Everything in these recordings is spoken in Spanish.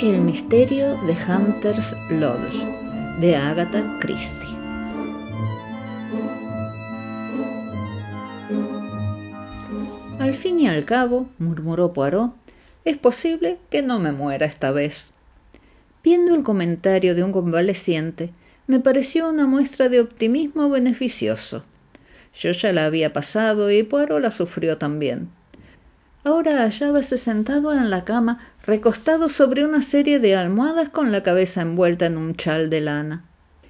El misterio de Hunter's Lodge, de Agatha Christie. Al fin y al cabo, murmuró Poirot, es posible que no me muera esta vez. Viendo el comentario de un convaleciente, me pareció una muestra de optimismo beneficioso. Yo ya la había pasado y Poirot la sufrió también. Ahora hallábase sentado en la cama, recostado sobre una serie de almohadas con la cabeza envuelta en un chal de lana,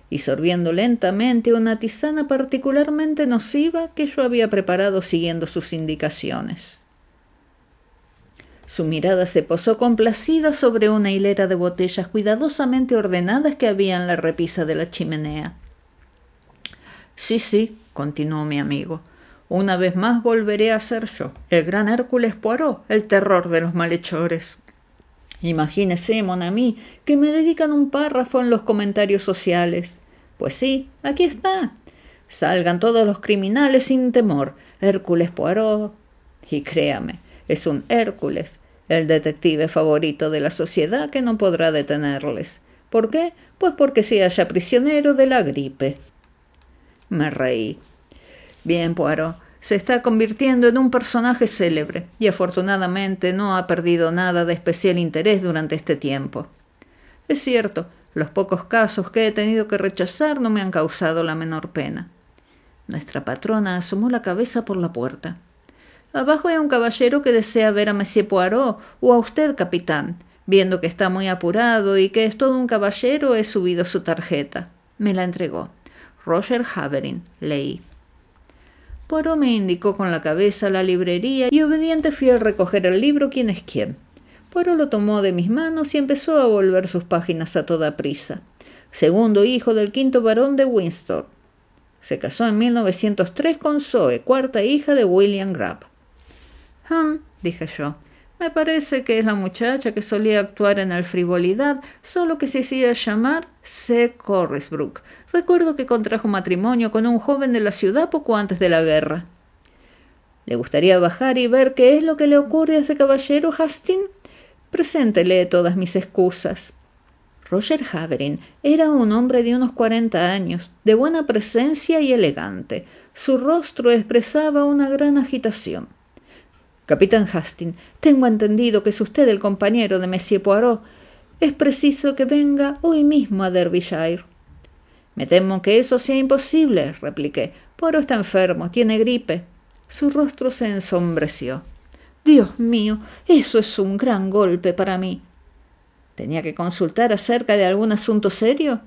y sorbiendo lentamente una tisana particularmente nociva que yo había preparado siguiendo sus indicaciones. Su mirada se posó complacida sobre una hilera de botellas cuidadosamente ordenadas que había en la repisa de la chimenea. Sí, continuó mi amigo. Una vez más volveré a ser yo, el gran Hércules Poirot, el terror de los malhechores. Imagínese, mon ami, que me dedican un párrafo en los comentarios sociales. Pues sí, aquí está. Salgan todos los criminales sin temor. Hércules Poirot. Y créame, es un Hércules, el detective favorito de la sociedad que no podrá detenerles. ¿Por qué? Pues porque se halla prisionero de la gripe. Me reí. Bien, Poirot, se está convirtiendo en un personaje célebre y afortunadamente no ha perdido nada de especial interés durante este tiempo. Es cierto, los pocos casos que he tenido que rechazar no me han causado la menor pena. Nuestra patrona asomó la cabeza por la puerta. Abajo hay un caballero que desea ver a Monsieur Poirot o a usted, capitán. Viendo que está muy apurado y que es todo un caballero, he subido su tarjeta. Me la entregó. Roger Havering, leí. Poirot me indicó con la cabeza la librería y obediente fui a recoger el libro quién es quién. Poirot lo tomó de mis manos y empezó a volver sus páginas a toda prisa. Segundo hijo del quinto barón de Windsor. Se casó en 1903 con Zoe, cuarta hija de William Grab. Dije yo. Me parece que es la muchacha que solía actuar en el Frivolidad, solo que se hacía llamar C. Corrisbrook. Recuerdo que contrajo matrimonio con un joven de la ciudad poco antes de la guerra. ¿Le gustaría bajar y ver qué es lo que le ocurre a ese caballero, Hastings? Preséntele todas mis excusas. Roger Havering era un hombre de unos 40 años, de buena presencia y elegante. Su rostro expresaba una gran agitación. Capitán Hastings, tengo entendido que es usted el compañero de Monsieur Poirot. Es preciso que venga hoy mismo a Derbyshire. Me temo que eso sea imposible, repliqué. Poirot está enfermo, tiene gripe. Su rostro se ensombreció. Dios mío, eso es un gran golpe para mí. ¿Tenía que consultar acerca de algún asunto serio?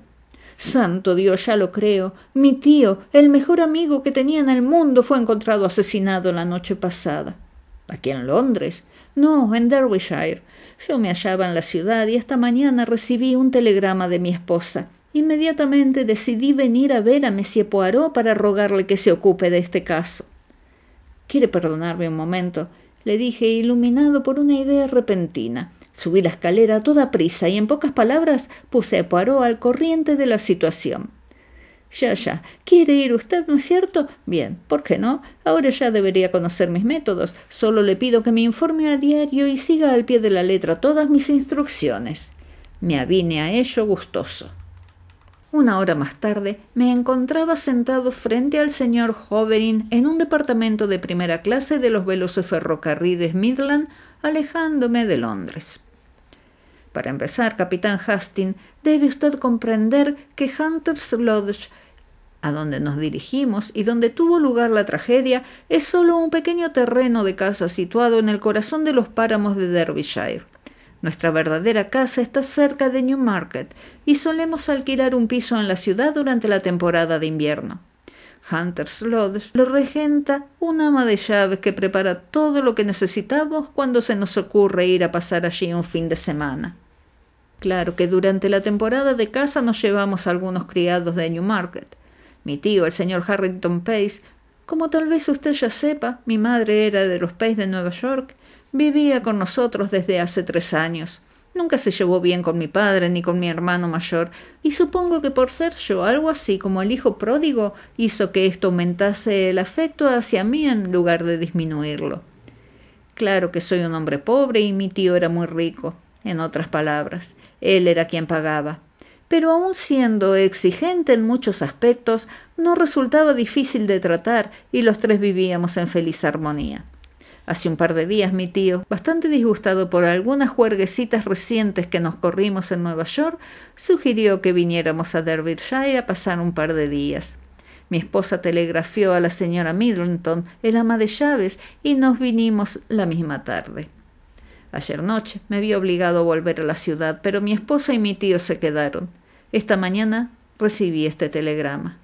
Santo Dios, ya lo creo. Mi tío, el mejor amigo que tenía en el mundo, fue encontrado asesinado la noche pasada. ¿Aquí en Londres? No, en Derbyshire. Yo me hallaba en la ciudad y esta mañana recibí un telegrama de mi esposa. Inmediatamente decidí venir a ver a Monsieur Poirot para rogarle que se ocupe de este caso. ¿Quiere perdonarme un momento?, le dije, iluminado por una idea repentina. Subí la escalera a toda prisa y en pocas palabras puse a Poirot al corriente de la situación. Ya. ¿Quiere ir usted, no es cierto? Bien, ¿por qué no? Ahora ya debería conocer mis métodos. Solo le pido que me informe a diario y siga al pie de la letra todas mis instrucciones. Me avine a ello gustoso. Una hora más tarde me encontraba sentado frente al señor Havering en un departamento de primera clase de los veloces ferrocarriles Midland, alejándome de Londres. Para empezar, capitán Hastings, debe usted comprender que Hunter's Lodge, a donde nos dirigimos y donde tuvo lugar la tragedia, es solo un pequeño terreno de casa situado en el corazón de los páramos de Derbyshire. Nuestra verdadera casa está cerca de Newmarket y solemos alquilar un piso en la ciudad durante la temporada de invierno. Hunter's Lodge lo regenta una ama de llaves que prepara todo lo que necesitamos cuando se nos ocurre ir a pasar allí un fin de semana. Claro que durante la temporada de caza nos llevamos algunos criados de Newmarket. Mi tío, el señor Harrington Pace, como tal vez usted ya sepa, mi madre era de los Pace de Nueva York, vivía con nosotros desde hace 3 años. Nunca se llevó bien con mi padre ni con mi hermano mayor, y supongo que por ser yo algo así como el hijo pródigo, hizo que esto aumentase el afecto hacia mí en lugar de disminuirlo. Claro que soy un hombre pobre y mi tío era muy rico. En otras palabras, él era quien pagaba. Pero aun siendo exigente en muchos aspectos, no resultaba difícil de tratar y los tres vivíamos en feliz armonía. Hace un par de días mi tío, bastante disgustado por algunas juerguecitas recientes que nos corrimos en Nueva York, sugirió que viniéramos a Derbyshire a pasar un par de días. Mi esposa telegrafió a la señora Middleton, el ama de llaves, y nos vinimos la misma tarde. Ayer noche me vi obligado a volver a la ciudad, pero mi esposa y mi tío se quedaron. Esta mañana recibí este telegrama.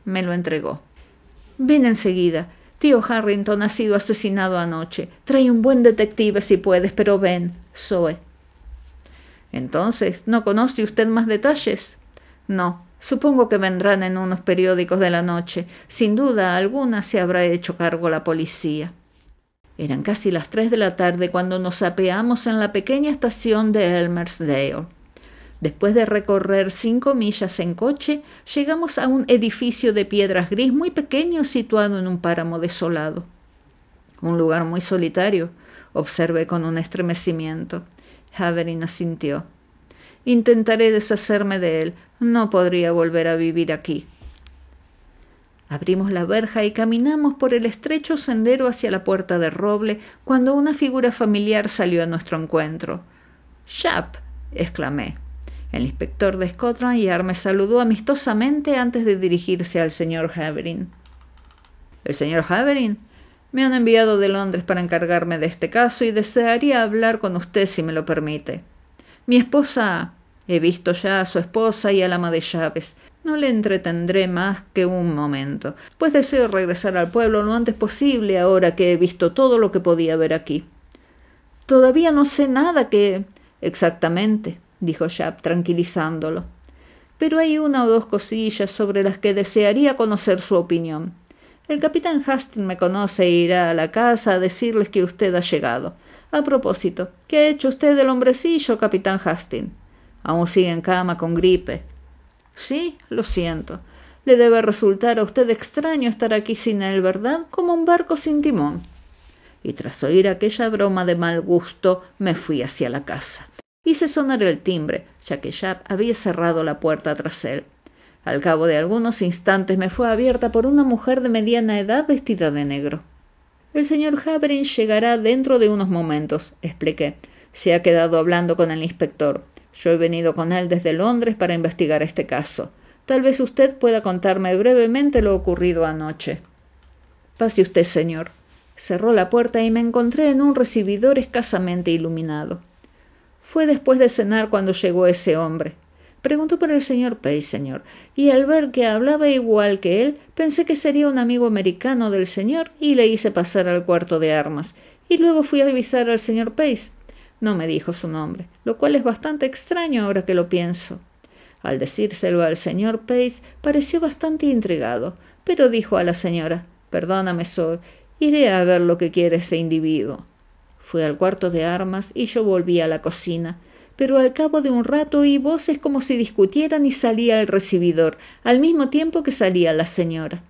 Me lo entregó. Ven enseguida. Tío Harrington ha sido asesinado anoche. Trae un buen detective si puedes, pero ven. Zoe. Entonces, ¿no conoce usted más detalles? No. Supongo que vendrán en unos periódicos de la noche. Sin duda alguna se habrá hecho cargo la policía. Eran casi las 3 de la tarde cuando nos apeamos en la pequeña estación de Elmersdale. Después de recorrer 5 millas en coche, llegamos a un edificio de piedras gris muy pequeño situado en un páramo desolado. Un lugar muy solitario, observé con un estremecimiento. Havering asintió. Intentaré deshacerme de él. No podría volver a vivir aquí. Abrimos la verja y caminamos por el estrecho sendero hacia la puerta de roble cuando una figura familiar salió a nuestro encuentro. —¡Sharp! —exclamé. El inspector de Scotland Yard me saludó amistosamente antes de dirigirse al señor Havering. —¿El señor Havering? Me han enviado de Londres para encargarme de este caso y desearía hablar con usted si me lo permite. Mi esposa... He visto ya a su esposa y al ama de llaves. No le entretendré más que un momento, pues deseo regresar al pueblo lo antes posible ahora que he visto todo lo que podía ver aquí. Todavía no sé nada que... Exactamente, dijo Sharp tranquilizándolo. Pero hay una o dos cosillas sobre las que desearía conocer su opinión. El capitán Hastings me conoce e irá a la casa a decirles que usted ha llegado. A propósito, ¿qué ha hecho usted del hombrecillo, capitán Hastings? Aún sigue en cama con gripe. Sí, lo siento. Le debe resultar a usted extraño estar aquí sin él, ¿verdad? Como un barco sin timón. Y tras oír aquella broma de mal gusto, me fui hacia la casa. Hice sonar el timbre, ya que Sharp había cerrado la puerta tras él. Al cabo de algunos instantes me fue abierta por una mujer de mediana edad vestida de negro. El señor Havering llegará dentro de unos momentos, expliqué. Se ha quedado hablando con el inspector. Yo he venido con él desde Londres para investigar este caso. Tal vez usted pueda contarme brevemente lo ocurrido anoche. Pase usted, señor. Cerró la puerta y me encontré en un recibidor escasamente iluminado. Fue después de cenar cuando llegó ese hombre. Preguntó por el señor Pace, señor, y al ver que hablaba igual que él, pensé que sería un amigo americano del señor y le hice pasar al cuarto de armas. Y luego fui a avisar al señor Pace. No me dijo su nombre, lo cual es bastante extraño ahora que lo pienso. Al decírselo al señor Pace, pareció bastante intrigado, pero dijo a la señora: «Perdóname, Zoe, iré a ver lo que quiere ese individuo». Fui al cuarto de armas y yo volví a la cocina, pero al cabo de un rato oí voces como si discutieran y salía el recibidor, al mismo tiempo que salía la señora.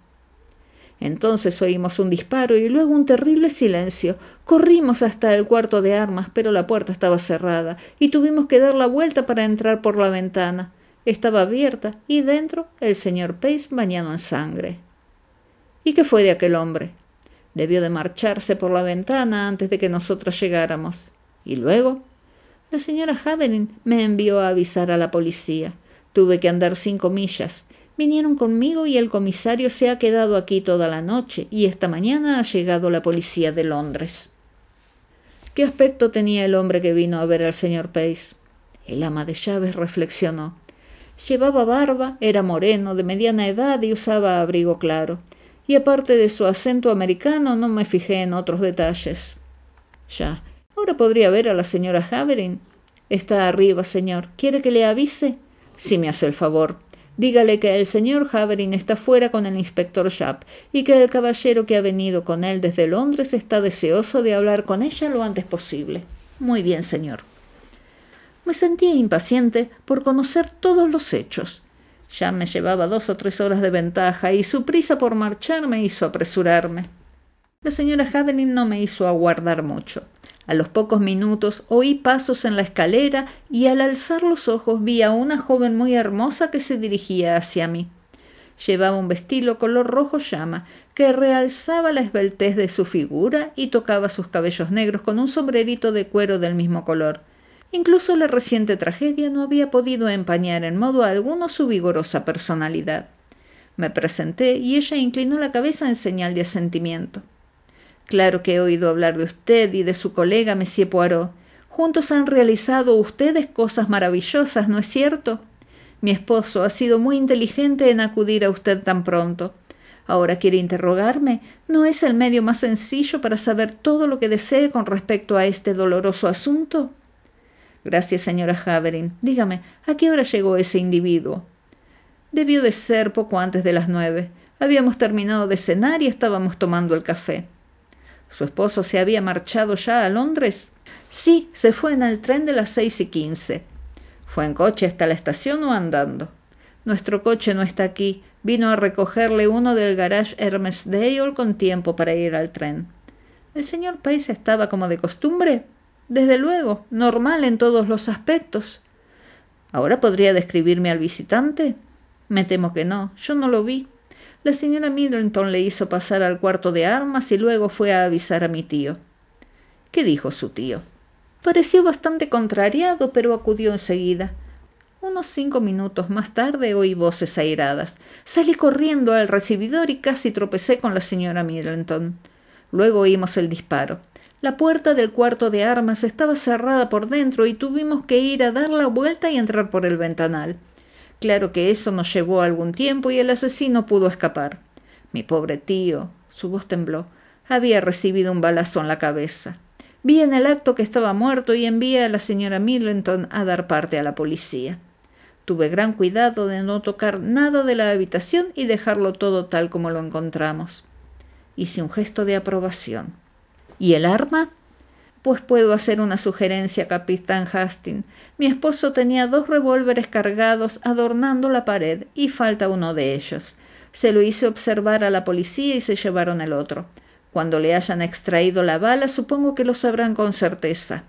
Entonces oímos un disparo y luego un terrible silencio. Corrimos hasta el cuarto de armas, pero la puerta estaba cerrada y tuvimos que dar la vuelta para entrar por la ventana. Estaba abierta y dentro el señor Pace bañado en sangre. ¿Y qué fue de aquel hombre? Debió de marcharse por la ventana antes de que nosotros llegáramos. ¿Y luego? La señora Havering me envió a avisar a la policía. Tuve que andar 5 millas. Vinieron conmigo y el comisario se ha quedado aquí toda la noche y esta mañana ha llegado la policía de Londres. ¿Qué aspecto tenía el hombre que vino a ver al señor Pace? El ama de llaves reflexionó. Llevaba barba, era moreno, de mediana edad y usaba abrigo claro. Y aparte de su acento americano no me fijé en otros detalles. Ya, ahora podría ver a la señora Havering. Está arriba, señor. ¿Quiere que le avise? Si me hace el favor. Dígale que el señor Havering está fuera con el inspector Sharp y que el caballero que ha venido con él desde Londres está deseoso de hablar con ella lo antes posible. Muy bien, señor. Me sentía impaciente por conocer todos los hechos. Ya me llevaba 2 o 3 horas de ventaja y su prisa por marchar me hizo apresurarme. La señora Haverin no me hizo aguardar mucho. A los pocos minutos oí pasos en la escalera y al alzar los ojos vi a una joven muy hermosa que se dirigía hacia mí. Llevaba un vestido color rojo llama que realzaba la esbeltez de su figura y tocaba sus cabellos negros con un sombrerito de cuero del mismo color. Incluso la reciente tragedia no había podido empañar en modo alguno su vigorosa personalidad. Me presenté y ella inclinó la cabeza en señal de asentimiento. Claro que he oído hablar de usted y de su colega Monsieur Poirot. Juntos han realizado ustedes cosas maravillosas, ¿no es cierto? Mi esposo ha sido muy inteligente en acudir a usted tan pronto. Ahora quiere interrogarme. ¿No es el medio más sencillo para saber todo lo que desee con respecto a este doloroso asunto? Gracias, señora Haverin. Dígame, ¿a qué hora llegó ese individuo? Debió de ser poco antes de las 9. Habíamos terminado de cenar y estábamos tomando el café. ¿Su esposo se había marchado ya a Londres? Sí, se fue en el tren de las 6:15. ¿Fue en coche hasta la estación o andando? Nuestro coche no está aquí. Vino a recogerle uno del garage Hermesdale con tiempo para ir al tren. ¿El señor Pace estaba como de costumbre? Desde luego, normal en todos los aspectos. ¿Ahora podría describirme al visitante? Me temo que no. Yo no lo vi. La señora Middleton le hizo pasar al cuarto de armas y luego fue a avisar a mi tío. ¿Qué dijo su tío? Pareció bastante contrariado, pero acudió enseguida. Unos 5 minutos más tarde oí voces airadas. Salí corriendo al recibidor y casi tropecé con la señora Middleton. Luego oímos el disparo. La puerta del cuarto de armas estaba cerrada por dentro y tuvimos que ir a dar la vuelta y entrar por el ventanal. Claro que eso nos llevó algún tiempo y el asesino pudo escapar. Mi pobre tío, su voz tembló, había recibido un balazo en la cabeza. Vi en el acto que estaba muerto y envié a la señora Middleton a dar parte a la policía. Tuve gran cuidado de no tocar nada de la habitación y dejarlo todo tal como lo encontramos. Hice un gesto de aprobación. ¿Y el arma? Pues puedo hacer una sugerencia, capitán Hastings. Mi esposo tenía 2 revólveres cargados adornando la pared y falta uno de ellos. Se lo hice observar a la policía y se llevaron el otro. Cuando le hayan extraído la bala, supongo que lo sabrán con certeza.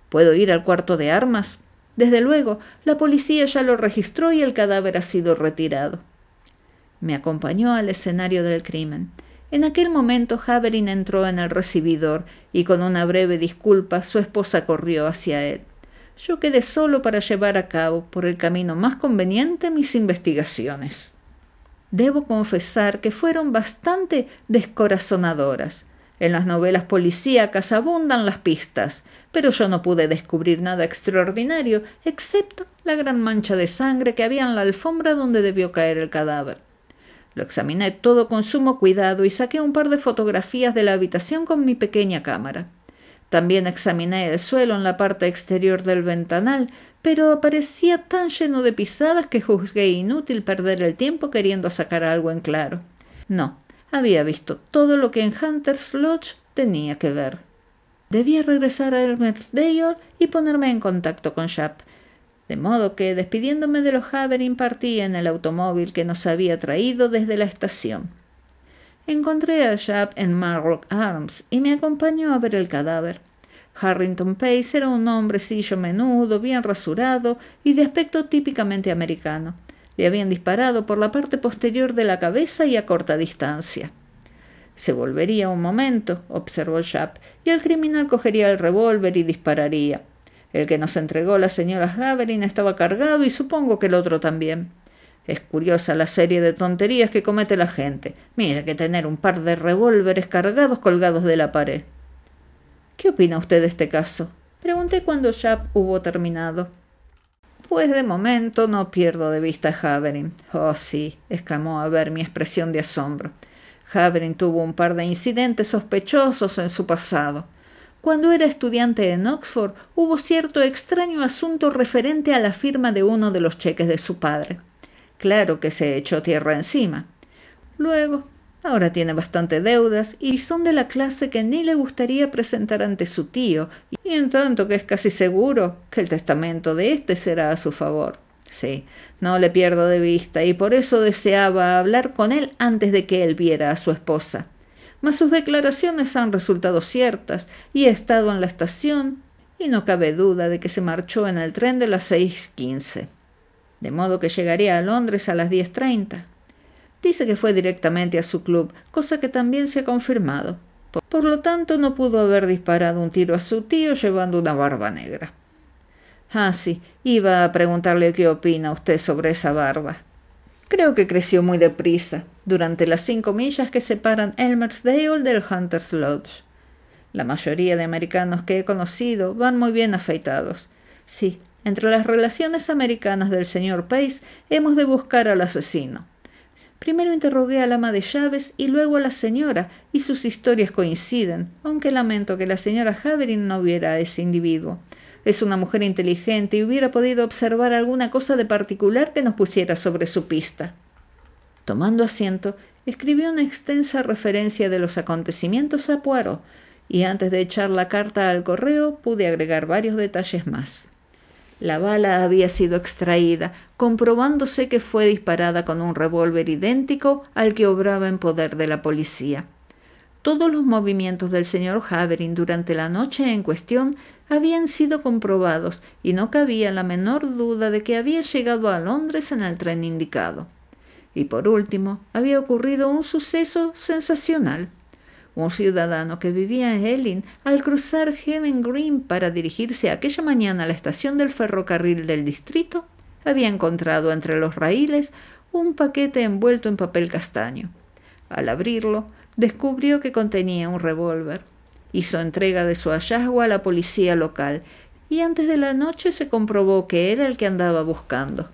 ¿Puedo ir al cuarto de armas? Desde luego, la policía ya lo registró y el cadáver ha sido retirado. Me acompañó al escenario del crimen. En aquel momento Haverin entró en el recibidor y con una breve disculpa su esposa corrió hacia él. Yo quedé solo para llevar a cabo, por el camino más conveniente, mis investigaciones. Debo confesar que fueron bastante descorazonadoras. En las novelas policíacas abundan las pistas, pero yo no pude descubrir nada extraordinario, excepto la gran mancha de sangre que había en la alfombra donde debió caer el cadáver. Lo examiné todo con sumo cuidado y saqué un par de fotografías de la habitación con mi pequeña cámara. También examiné el suelo en la parte exterior del ventanal, pero parecía tan lleno de pisadas que juzgué inútil perder el tiempo queriendo sacar algo en claro. No, había visto todo lo que en Hunter's Lodge tenía que ver. Debía regresar a Hermesdale y ponerme en contacto con Sharp. De modo que, despidiéndome de los Haverin, partí en el automóvil que nos había traído desde la estación. Encontré a Sharp en Marrock Arms y me acompañó a ver el cadáver. Harrington Pace era un hombrecillo menudo, bien rasurado y de aspecto típicamente americano. Le habían disparado por la parte posterior de la cabeza y a corta distancia. Se volvería un momento, observó Sharp, y el criminal cogería el revólver y dispararía. El que nos entregó la señora Haverin estaba cargado y supongo que el otro también. Es curiosa la serie de tonterías que comete la gente. Mira que tener un par de revólveres cargados colgados de la pared. ¿Qué opina usted de este caso? Pregunté cuando Sharp hubo terminado. Pues de momento no pierdo de vista a Haverin. Oh, sí, exclamó a ver mi expresión de asombro. Haverin tuvo un par de incidentes sospechosos en su pasado. Cuando era estudiante en Oxford, hubo cierto extraño asunto referente a la firma de uno de los cheques de su padre. Claro que se echó tierra encima. Luego, ahora tiene bastante deudas y son de la clase que ni le gustaría presentar ante su tío, y en tanto que es casi seguro que el testamento de éste será a su favor. Sí, no le pierdo de vista y por eso deseaba hablar con él antes de que él viera a su esposa. mas sus declaraciones han resultado ciertas y he estado en la estación y no cabe duda de que se marchó en el tren de las 6:15, de modo que llegaría a Londres a las 10:30. Dice que fue directamente a su club, cosa que también se ha confirmado. Por lo tanto, no pudo haber disparado un tiro a su tío llevando una barba negra. Ah, sí, iba a preguntarle qué opina usted sobre esa barba. Creo que creció muy deprisa, durante las 5 millas que separan Elmersdale del Hunter's Lodge. La mayoría de americanos que he conocido van muy bien afeitados. Sí, entre las relaciones americanas del señor Pace hemos de buscar al asesino. Primero interrogué al ama de llaves y luego a la señora, y sus historias coinciden, aunque lamento que la señora Havering no viera a ese individuo. Es una mujer inteligente y hubiera podido observar alguna cosa de particular que nos pusiera sobre su pista. Tomando asiento, escribió una extensa referencia de los acontecimientos a Poirot, y antes de echar la carta al correo pude agregar varios detalles más. La bala había sido extraída, comprobándose que fue disparada con un revólver idéntico al que obraba en poder de la policía. Todos los movimientos del señor Havering durante la noche en cuestión habían sido comprobados y no cabía la menor duda de que había llegado a Londres en el tren indicado. Y por último, había ocurrido un suceso sensacional. Un ciudadano que vivía en Ealing, al cruzar Heaven Green para dirigirse aquella mañana a la estación del ferrocarril del distrito, había encontrado entre los raíles un paquete envuelto en papel castaño. Al abrirlo, descubrió que contenía un revólver. Hizo entrega de su hallazgo a la policía local y antes de la noche se comprobó que era el que andaba buscando.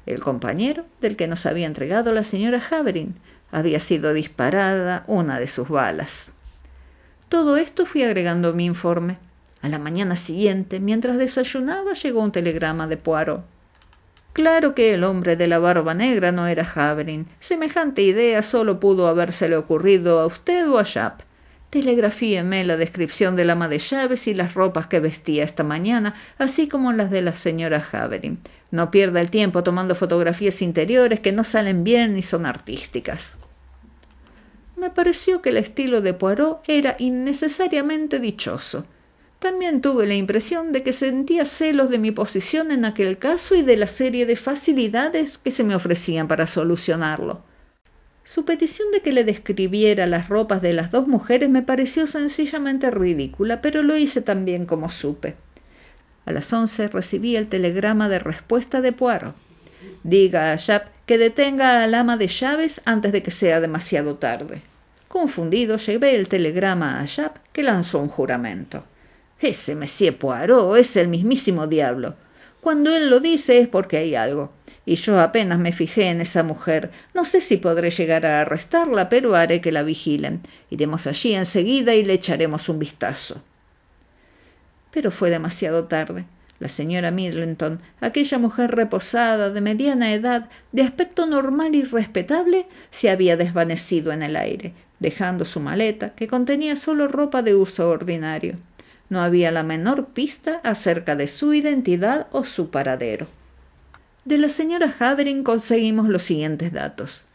El compañero del que nos había entregado la señora Havering. Había sido disparada una de sus balas. Todo esto fui agregando a mi informe. A la mañana siguiente, mientras desayunaba, llegó un telegrama de Poirot. Claro que el hombre de la barba negra no era Havering. Semejante idea solo pudo habérsele ocurrido a usted o a Japp. Telegrafíeme la descripción del ama de llaves y las ropas que vestía esta mañana, así como las de la señora Havering. No pierda el tiempo tomando fotografías interiores que no salen bien ni son artísticas. Me pareció que el estilo de Poirot era innecesariamente dichoso. También tuve la impresión de que sentía celos de mi posición en aquel caso y de la serie de facilidades que se me ofrecían para solucionarlo. Su petición de que le describiera las ropas de las 2 mujeres me pareció sencillamente ridícula, pero lo hice tan bien como supe. A las 11 recibí el telegrama de respuesta de Poirot. Diga a Japp que detenga al ama de llaves antes de que sea demasiado tarde. Confundido, llevé el telegrama a Japp, que lanzó un juramento. Ese Monsieur Poirot es el mismísimo diablo. Cuando él lo dice es porque hay algo. Y yo apenas me fijé en esa mujer. No sé si podré llegar a arrestarla, pero haré que la vigilen. Iremos allí enseguida y le echaremos un vistazo. Pero fue demasiado tarde. La señora Middleton, aquella mujer reposada, de mediana edad, de aspecto normal y respetable, se había desvanecido en el aire, dejando su maleta, que contenía solo ropa de uso ordinario. No había la menor pista acerca de su identidad o su paradero. De la señora Havering conseguimos los siguientes datos.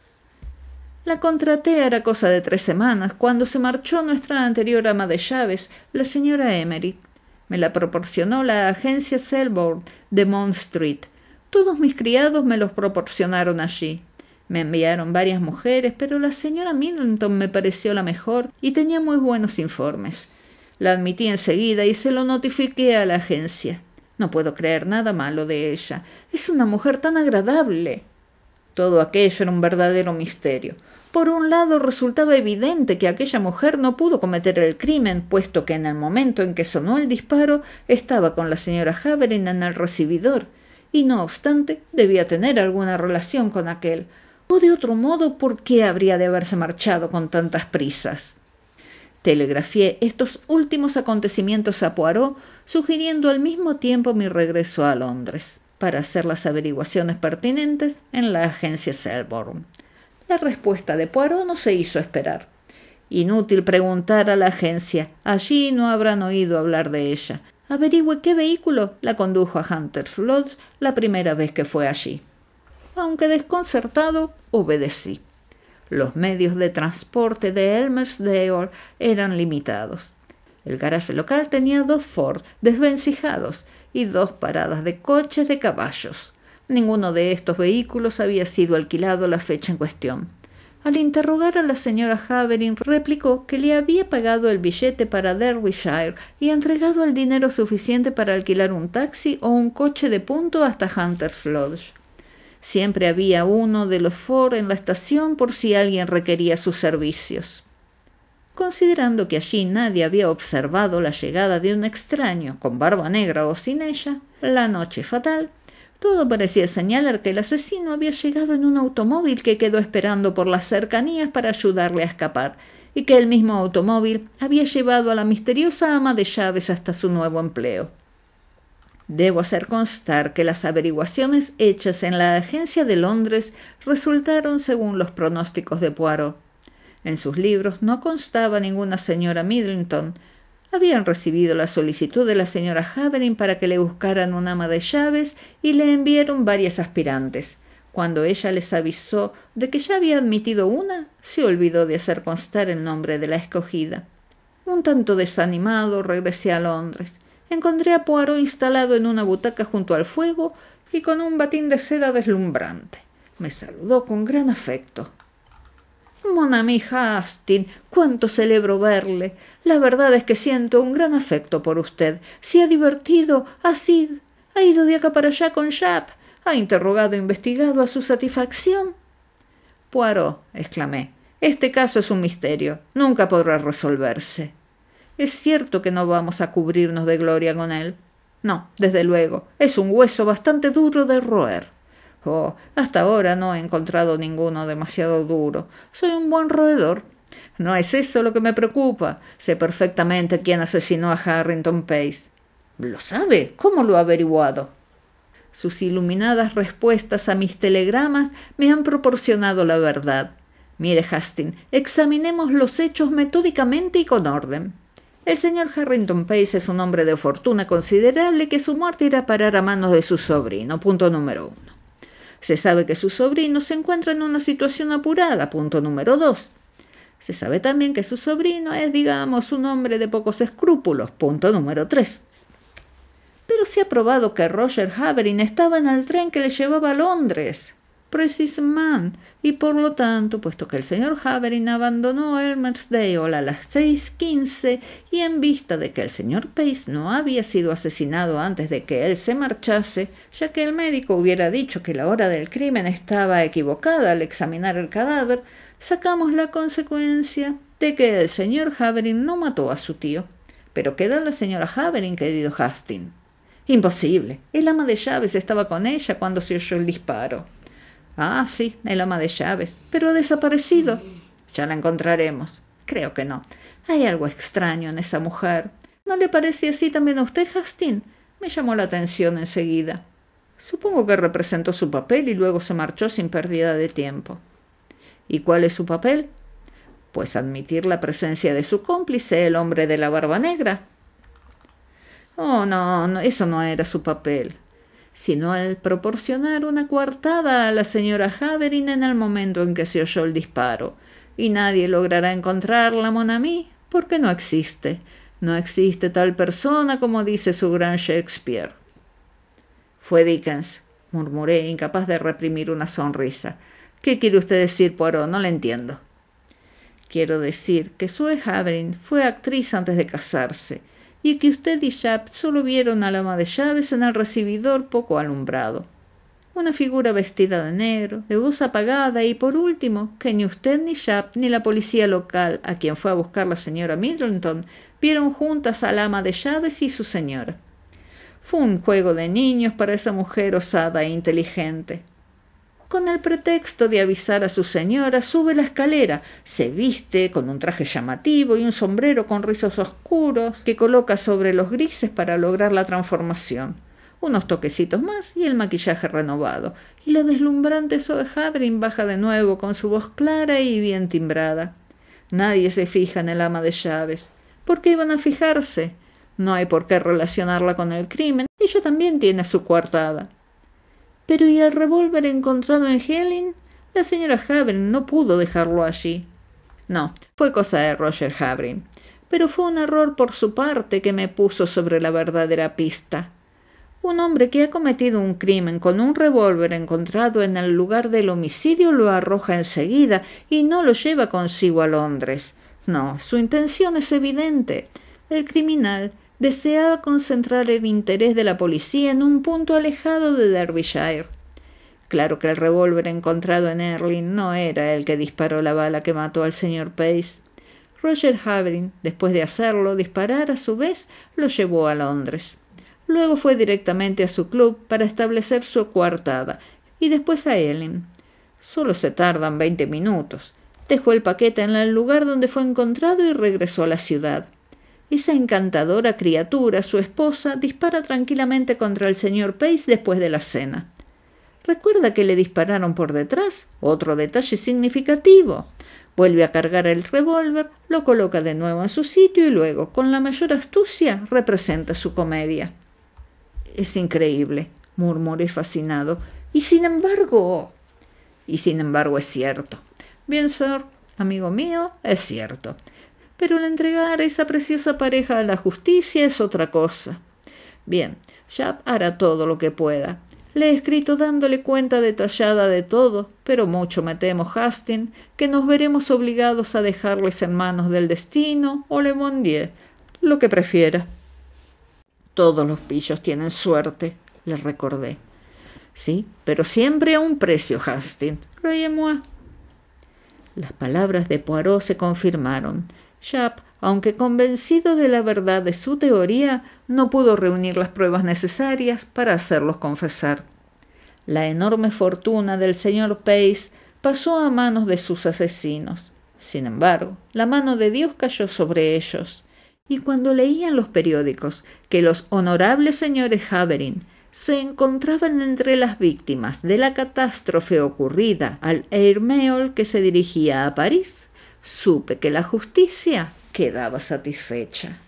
La contraté hará cosa de 3 semanas, cuando se marchó nuestra anterior ama de llaves, la señora Emery. Me la proporcionó la agencia Selborne de Mount Street. Todos mis criados me los proporcionaron allí. Me enviaron varias mujeres, pero la señora Middleton me pareció la mejor y tenía muy buenos informes. La admití enseguida y se lo notifiqué a la agencia. No puedo creer nada malo de ella. Es una mujer tan agradable. Todo aquello era un verdadero misterio. Por un lado, resultaba evidente que aquella mujer no pudo cometer el crimen, puesto que en el momento en que sonó el disparo estaba con la señora Havering en el recibidor, y no obstante debía tener alguna relación con aquel. O de otro modo, ¿por qué habría de haberse marchado con tantas prisas? Telegrafié estos últimos acontecimientos a Poirot, sugiriendo al mismo tiempo mi regreso a Londres, para hacer las averiguaciones pertinentes en la agencia Selborne. La respuesta de Poirot no se hizo esperar. Inútil preguntar a la agencia, allí no habrán oído hablar de ella. Averigüe qué vehículo la condujo a Hunter's Lodge la primera vez que fue allí. Aunque desconcertado, obedecí. Los medios de transporte de Elmersdale eran limitados. El garaje local tenía 2 Ford desvencijados y 2 paradas de coches de caballos. Ninguno de estos vehículos había sido alquilado a la fecha en cuestión. Al interrogar a la señora Havering, replicó que le había pagado el billete para Derbyshire y entregado el dinero suficiente para alquilar un taxi o un coche de punto hasta Hunter's Lodge. Siempre había uno de los Ford en la estación por si alguien requería sus servicios. Considerando que allí nadie había observado la llegada de un extraño, con barba negra o sin ella, la noche fatal, todo parecía señalar que el asesino había llegado en un automóvil que quedó esperando por las cercanías para ayudarle a escapar, y que el mismo automóvil había llevado a la misteriosa ama de llaves hasta su nuevo empleo. Debo hacer constar que las averiguaciones hechas en la agencia de Londres resultaron según los pronósticos de Poirot. En sus libros no constaba ninguna señora Middleton. Habían recibido la solicitud de la señora Havering para que le buscaran un ama de llaves y le enviaron varias aspirantes. Cuando ella les avisó de que ya había admitido una, se olvidó de hacer constar el nombre de la escogida. Un tanto desanimado, regresé a Londres. Encontré a Poirot instalado en una butaca junto al fuego y con un batín de seda deslumbrante. Me saludó con gran afecto. «Mon ami Hastings, cuánto celebro verle. La verdad es que siento un gran afecto por usted. Se ha divertido, ha ido de acá para allá con Japp, ha interrogado e investigado a su satisfacción». «Poirot», exclamé, «este caso es un misterio. Nunca podrá resolverse». «¿Es cierto que no vamos a cubrirnos de gloria con él?» «No, desde luego. Es un hueso bastante duro de roer». «Oh, hasta ahora no he encontrado ninguno demasiado duro. Soy un buen roedor». «No es eso lo que me preocupa. Sé perfectamente quién asesinó a Harrington Pace». «¿Lo sabe? ¿Cómo lo ha averiguado?» «Sus iluminadas respuestas a mis telegramas me han proporcionado la verdad. Mire, Hastings, examinemos los hechos metódicamente y con orden. El señor Harrington Pace es un hombre de fortuna considerable que su muerte irá a parar a manos de su sobrino, punto número 1. Se sabe que su sobrino se encuentra en una situación apurada, punto número 2. Se sabe también que su sobrino es, digamos, un hombre de pocos escrúpulos, punto número 3. Pero se ha probado que Roger Havering estaba en el tren que le llevaba a Londres. Precisamente, y por lo tanto, puesto que el señor Havering abandonó Elmersdale a las 6:15 y en vista de que el señor Pace no había sido asesinado antes de que él se marchase, ya que el médico hubiera dicho que la hora del crimen estaba equivocada al examinar el cadáver, sacamos la consecuencia de que el señor Havering no mató a su tío. Pero queda la señora Havering, querido Hastings. Imposible. El ama de llaves estaba con ella cuando se oyó el disparo. Ah, sí, el ama de llaves, pero ha desaparecido. Ya la encontraremos. Creo que no. Hay algo extraño en esa mujer. ¿No le parece así también a usted, Hastings? Me llamó la atención enseguida. Supongo que representó su papel y luego se marchó sin pérdida de tiempo. ¿Y cuál es su papel? Pues admitir la presencia de su cómplice, el hombre de la barba negra. Oh, no, eso no era su papel, sino el proporcionar una coartada a la señora Havering en el momento en que se oyó el disparo, y nadie logrará encontrarla, mon ami, porque no existe. No existe tal persona como dice su gran Shakespeare. Fue Dickens, murmuré, incapaz de reprimir una sonrisa. ¿Qué quiere usted decir, Poirot? No le entiendo. Quiero decir que Sue Havering fue actriz antes de casarse, y que usted y Japp solo vieron al ama de llaves en el recibidor poco alumbrado. Una figura vestida de negro, de voz apagada y, por último, que ni usted ni Japp ni la policía local, a quien fue a buscar la señora Middleton, vieron juntas al ama de llaves y su señora. Fue un juego de niños para esa mujer osada e inteligente. Con el pretexto de avisar a su señora, sube la escalera, se viste con un traje llamativo y un sombrero con rizos oscuros que coloca sobre los grises para lograr la transformación. Unos toquecitos más y el maquillaje renovado, y la deslumbrante Zoe Havering baja de nuevo con su voz clara y bien timbrada. Nadie se fija en el ama de llaves. ¿Por qué iban a fijarse? No hay por qué relacionarla con el crimen. Ella también tiene su coartada. Pero ¿y el revólver encontrado en Helling? La señora Havering no pudo dejarlo allí. No, fue cosa de Roger Havering. Pero fue un error por su parte que me puso sobre la verdadera pista. Un hombre que ha cometido un crimen con un revólver encontrado en el lugar del homicidio lo arroja enseguida y no lo lleva consigo a Londres. No, su intención es evidente. El criminal deseaba concentrar el interés de la policía en un punto alejado de Derbyshire. Claro que el revólver encontrado en Earling no era el que disparó la bala que mató al señor Pace. Roger Havering, después de hacerlo disparar a su vez, lo llevó a Londres. Luego fue directamente a su club para establecer su coartada y después a Ealing. Solo se tardan 20 minutos. Dejó el paquete en el lugar donde fue encontrado y regresó a la ciudad. Esa encantadora criatura, su esposa, dispara tranquilamente contra el señor Pace después de la cena. ¿Recuerda que le dispararon por detrás? Otro detalle significativo. Vuelve a cargar el revólver, lo coloca de nuevo en su sitio y luego, con la mayor astucia, representa su comedia. «Es increíble», murmuré fascinado. «Y sin embargo...» «Y sin embargo es cierto». «Bien, sir, amigo mío, es cierto. Pero el entregar a esa preciosa pareja a la justicia es otra cosa. Bien, Japp hará todo lo que pueda. Le he escrito dándole cuenta detallada de todo, pero mucho me temo, Hastings, que nos veremos obligados a dejarles en manos del destino o Le Mondier, lo que prefiera». «Todos los pillos tienen suerte», le recordé. «Sí, pero siempre a un precio, Hastings. Croyez-moi». Las palabras de Poirot se confirmaron. Japp, aunque convencido de la verdad de su teoría, no pudo reunir las pruebas necesarias para hacerlos confesar. La enorme fortuna del señor Pace pasó a manos de sus asesinos. Sin embargo, la mano de Dios cayó sobre ellos. Y cuando leían los periódicos que los honorables señores Havering se encontraban entre las víctimas de la catástrofe ocurrida al Air Mail que se dirigía a París, supe que la justicia quedaba satisfecha.